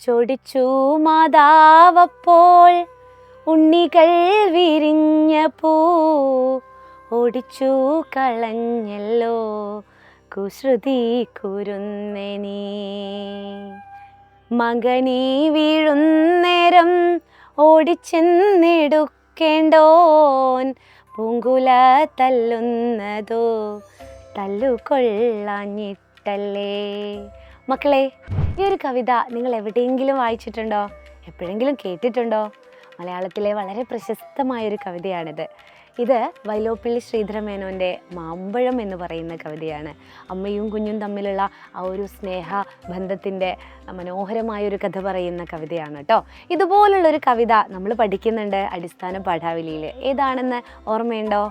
ചൊടിച്ചു മാതാവപ്പോൾ ഉണ്ണികൾ വിരിഞ്ഞ പൂ ഓടിച്ചു കളഞ്ഞല്ലോ കുസൃതി കുരുന്നെനീ. മകനീ വീഴുന്നേരം ഓടിച്ചെന്നെടുക്കേണ്ടോൻ പൂങ്കുല തല്ലുന്നതോ തല്ലുകൊള്ളാഞ്ഞിട്ടല്ലേ. മക്കളെ, ഈ ഒരു കവിത നിങ്ങൾ എവിടെയെങ്കിലും വായിച്ചിട്ടുണ്ടോ? എപ്പോഴെങ്കിലും കേട്ടിട്ടുണ്ടോ? മലയാളത്തിലെ വളരെ പ്രശസ്തമായൊരു കവിതയാണിത്. ഇത് വൈലോപ്പിള്ളി ശ്രീധരമേനോൻ്റെ മാമ്പഴം എന്ന് പറയുന്ന കവിതയാണ്. അമ്മയും കുഞ്ഞും തമ്മിലുള്ള ആ ഒരു സ്നേഹ ബന്ധത്തിൻ്റെ മനോഹരമായൊരു കഥ പറയുന്ന കവിതയാണ് കേട്ടോ. ഇതുപോലുള്ളൊരു കവിത നമ്മൾ പഠിക്കുന്നുണ്ട് അടിസ്ഥാന പാഠാവലിയിൽ. ഏതാണെന്ന് ഓർമ്മയുണ്ടോ?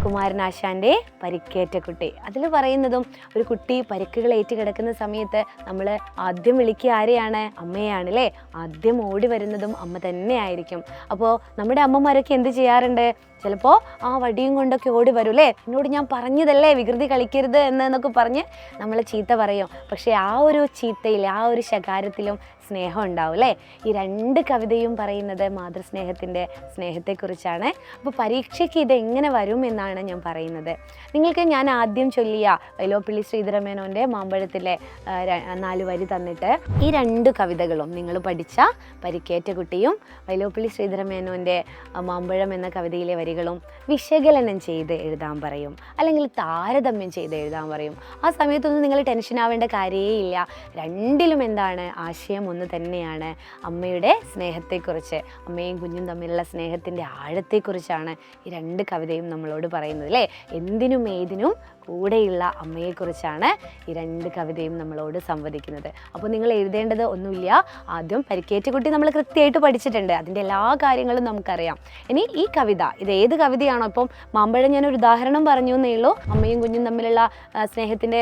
കുമാരനാശാൻ്റെ പരിക്കേറ്റ കുട്ടി. അതിൽ പറയുന്നതും ഒരു കുട്ടി പരിക്കുകൾ ഏറ്റ് കിടക്കുന്ന സമയത്ത് നമ്മൾ ആദ്യം വിളിക്കുക ആരെയാണ്? അമ്മയാണ് അല്ലേ. ആദ്യം ഓടി വരുന്നതും അമ്മ തന്നെ ആയിരിക്കും. അപ്പോൾ നമ്മുടെ അമ്മമാരൊക്കെ എന്ത് ചെയ്യാറുണ്ട്? ചിലപ്പോൾ ആ വടിയും കൊണ്ടൊക്കെ ഓടി വരും അല്ലേ. എന്നോട് ഞാൻ പറഞ്ഞതല്ലേ വികൃതി കളിക്കരുത് എന്നൊക്കെ പറഞ്ഞ് നമ്മൾ ചീത്ത പറയും. പക്ഷേ ആ ഒരു ചീത്തയിൽ, ആ ഒരു ശകാരത്തിലും സ്നേഹം ഉണ്ടാവും അല്ലേ. ഈ രണ്ട് കവിതയും പറയുന്നത് മാതൃസ്നേഹത്തിൻ്റെ സ്നേഹത്തെക്കുറിച്ചാണ്. അപ്പോൾ പരീക്ഷയ്ക്ക് ഇതെങ്ങനെ വരും എന്നാണ് ഞാൻ പറയുന്നത്. നിങ്ങൾക്ക് ഞാൻ ആദ്യം ചൊല്ലിയ വൈലോപ്പിള്ളി ശ്രീധരമേനോൻ്റെ മാമ്പഴത്തിലെ 4 വരി തന്നിട്ട് ഈ രണ്ട് കവിതകളും നിങ്ങൾ പഠിച്ച പരിക്കേറ്റ കുട്ടിയും വൈലോപ്പിള്ളി ശ്രീധരമേനോൻ്റെ മാമ്പഴം എന്ന കവിതയിലെ വരികളും വിശകലനം ചെയ്ത് എഴുതാൻ പറയും, അല്ലെങ്കിൽ താരതമ്യം ചെയ്ത് എഴുതാൻ പറയും. ആ സമയത്തൊന്നും നിങ്ങൾ ടെൻഷൻ ആവേണ്ട കാര്യമേ ഇല്ല. രണ്ടിലും എന്താണ്? ആശയം ഒന്ന് തന്നെയാണ്. അമ്മയുടെ സ്നേഹത്തെക്കുറിച്ച്, അമ്മയും കുഞ്ഞും തമ്മിലുള്ള സ്നേഹത്തിൻ്റെ ആഴത്തെക്കുറിച്ചാണ് ഈ രണ്ട് കവിതയും നമ്മളോട് പറയുന്നത് അല്ലേ. എന്തിനും ഏതിനും കൂടെയുള്ള അമ്മയെക്കുറിച്ചാണ് ഈ രണ്ട് കവിതയും നമ്മളോട് സംവദിക്കുന്നത്. അപ്പോൾ നിങ്ങൾ എഴുതേണ്ടത് ഒന്നുമില്ല. ആദ്യം പരിക്കേറ്റ കുട്ടി നമ്മൾ കൃത്യമായിട്ട് പഠിച്ചിട്ടുണ്ട്, അതിൻ്റെ എല്ലാ കാര്യങ്ങളും നമുക്കറിയാം. ഇനി ഈ കവിത, ഇത് ഏത് കവിതയാണോ? ഇപ്പം മാമ്പഴം ഞാനൊരു ഉദാഹരണം പറഞ്ഞു എന്നേ ഉള്ളൂ. അമ്മയും കുഞ്ഞും തമ്മിലുള്ള സ്നേഹത്തിൻ്റെ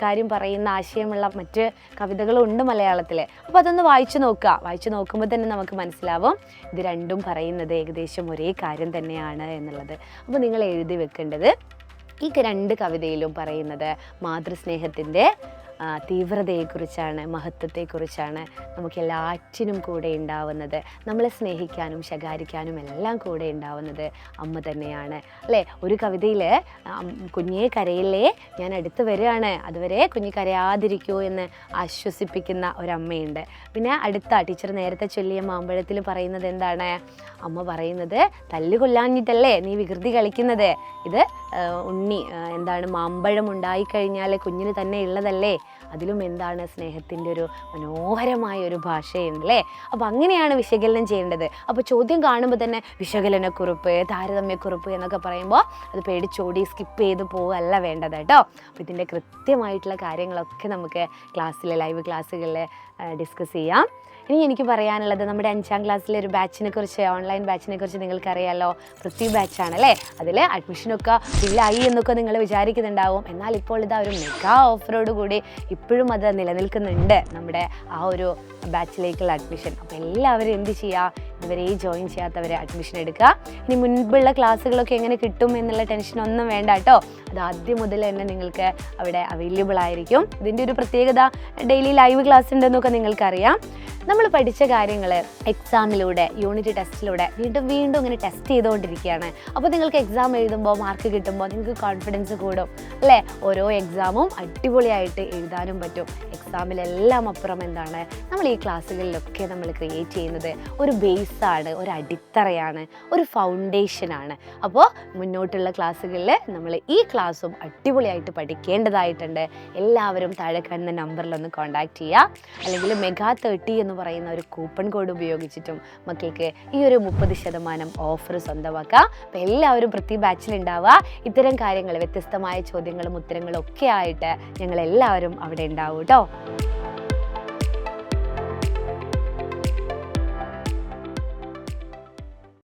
കാര്യം പറയുന്ന ആശയമുള്ള മറ്റ് കവിതകളും ഉണ്ട് മലയാളത്തിൽ. അപ്പോൾ അതൊന്ന് വായിച്ചു നോക്കുക. വായിച്ചു നോക്കുമ്പോൾ തന്നെ നമുക്ക് മനസ്സിലാവും ഇത് രണ്ടും പറയുന്നത് ഏകദേശം ഒരേ കാര്യം തന്നെയാണ് എന്നുള്ളത്. അപ്പോൾ നിങ്ങൾ എഴുതി വെക്കേണ്ടത് ഈ രണ്ട് കവിതയിലും പറയുന്നത് മാതൃസ്നേഹത്തിൻ്റെ തീവ്രതയെക്കുറിച്ചാണ്, മഹത്വത്തെക്കുറിച്ചാണ്. നമുക്കെല്ലാറ്റിനും കൂടെ ഉണ്ടാവുന്നത്, നമ്മളെ സ്നേഹിക്കാനും ശകാരിക്കാനും എല്ലാം കൂടെ ഉണ്ടാവുന്നത് അമ്മ തന്നെയാണ് അല്ലേ. ഒരു കവിതയിൽ കുഞ്ഞേ കരയില്ലേ, ഞാൻ അടുത്ത് വരികയാണ്, അതുവരെ കുഞ്ഞ് കരയാതിരിക്കൂ എന്ന് ആശ്വസിപ്പിക്കുന്ന ഒരമ്മയുണ്ട്. പിന്നെ അടുത്ത ടീച്ചർ നേരത്തെ ചൊല്ലിയ മാമ്പഴത്തിൽ പറയുന്നത് എന്താണ്? അമ്മ പറയുന്നത് തല്ലുകൊല്ലാഞ്ഞിട്ടല്ലേ നീ വികൃതി കളിക്കുന്നത്. ഇത് ഉണ്ണി എന്താണ്, മാമ്പഴം ഉണ്ടായിക്കഴിഞ്ഞാൽ കുഞ്ഞിന് തന്നെ ഉള്ളതല്ലേ. അതിലും എന്താണ്? സ്നേഹത്തിൻ്റെ ഒരു മനോഹരമായ ഒരു ഭാഷയുണ്ട് അല്ലേ. അപ്പോൾ അങ്ങനെയാണ് വിശകലനം ചെയ്യേണ്ടത്. അപ്പോൾ ചോദ്യം കാണുമ്പോൾ തന്നെ വിശകലനക്കുറിപ്പ്, താരതമ്യക്കുറിപ്പ് എന്നൊക്കെ പറയുമ്പോൾ അത് പേടിച്ചോടി സ്കിപ്പ് ചെയ്ത് പോവുകയല്ല വേണ്ടത് കേട്ടോ. അപ്പോൾ ഇതിൻ്റെ കൃത്യമായിട്ടുള്ള കാര്യങ്ങളൊക്കെ നമുക്ക് ലൈവ് ക്ലാസ്സുകളിൽ ഡിസ്കസ് ചെയ്യാം. ഇനി എനിക്ക് പറയാനുള്ളത് നമ്മുടെ 5ാം ക്ലാസ്സിലെ ഒരു ബാച്ചിനെ കുറിച്ച്, ഓൺലൈൻ ബാച്ചിനെ കുറിച്ച് നിങ്ങൾക്കറിയാമല്ലോ. പൃഥ്വി ബാച്ചാണ് അല്ലേ. അതിൽ അഡ്മിഷനൊക്കെ ഫില്ലായി എന്നൊക്കെ നിങ്ങൾ വിചാരിക്കുന്നുണ്ടാവും. എന്നാൽ ഇപ്പോൾ ഇതാ ഒരു മെഗാ ഓഫറോട് കൂടി ഇപ്പോഴും അത് നിലനിൽക്കുന്നുണ്ട്, നമ്മുടെ ആ ഒരു ബാച്ചിലേക്കുള്ള അഡ്മിഷൻ. അപ്പോൾ എല്ലാവരും എന്ത് ചെയ്യുക? ഇതുവരെ ജോയിൻ ചെയ്യാത്തവരെ അഡ്മിഷൻ എടുക്കുക. ഇനി മുൻപുള്ള ക്ലാസ്സുകളൊക്കെ എങ്ങനെ കിട്ടും എന്നുള്ള ടെൻഷനൊന്നും വേണ്ട കേട്ടോ. അത് ആദ്യം മുതൽ തന്നെ നിങ്ങൾക്ക് അവിടെ അവൈലബിൾ ആയിരിക്കും. ഇതിൻ്റെ ഒരു പ്രത്യേകത, ഡെയിലി ലൈവ് ക്ലാസ് ഉണ്ടെന്നൊക്കെ നിങ്ങൾക്കറിയാം. നമ്മൾ പഠിച്ച കാര്യങ്ങൾ എക്സാമിലൂടെ, യൂണിറ്റ് ടെസ്റ്റിലൂടെ വീണ്ടും ഇങ്ങനെ ടെസ്റ്റ് ചെയ്തുകൊണ്ടിരിക്കുകയാണ്. അപ്പോൾ നിങ്ങൾക്ക് എക്സാം എഴുതുമ്പോൾ, മാർക്ക് കിട്ടുമ്പോൾ നിങ്ങൾക്ക് കോൺഫിഡൻസ് കൂടും അല്ലേ. ഓരോ എക്സാമും അടിപൊളിയായിട്ട് എഴുതാനും പറ്റും. എക്സാമിലെല്ലാം അപ്പുറം എന്താണ്, നമ്മൾ ഈ ക്ലാസ്സുകളിലൊക്കെ നമ്മൾ ക്രിയേറ്റ് ചെയ്യുന്നത് ഒരു ബേസാണ്, ഒരു അടിത്തറയാണ്, ഒരു ഫൗണ്ടേഷനാണ്. അപ്പോൾ മുന്നോട്ടുള്ള ക്ലാസ്സുകളിൽ നമ്മൾ ഈ ക്ലാസ്സും അടിപൊളിയായിട്ട് പഠിക്കേണ്ടതായിട്ടുണ്ട്. എല്ലാവരും താഴെ കാണുന്ന നമ്പറിലൊന്ന് കോൺടാക്റ്റ് ചെയ്യുക. അല്ലെങ്കിൽ MEGA30 എന്ന് പറയുന്ന ഒരു കൂപ്പൺ കോഡ് ഉപയോഗിച്ചിട്ടും മക്കൾക്ക് ഈ ഒരു 30% ഓഫർ സ്വന്തമാക്കാം. അപ്പോൾ എല്ലാവരും പൃഥ്വി ബാച്ചിലുണ്ടാവുക. ഇത്തരം കാര്യങ്ങൾ, വ്യത്യസ്തമായ ചോദ്യങ്ങളും ഉത്തരങ്ങളും ഒക്കെ ആയിട്ട് ഞങ്ങളെല്ലാവരും അവിടെ ഉണ്ടാവും കേട്ടോ.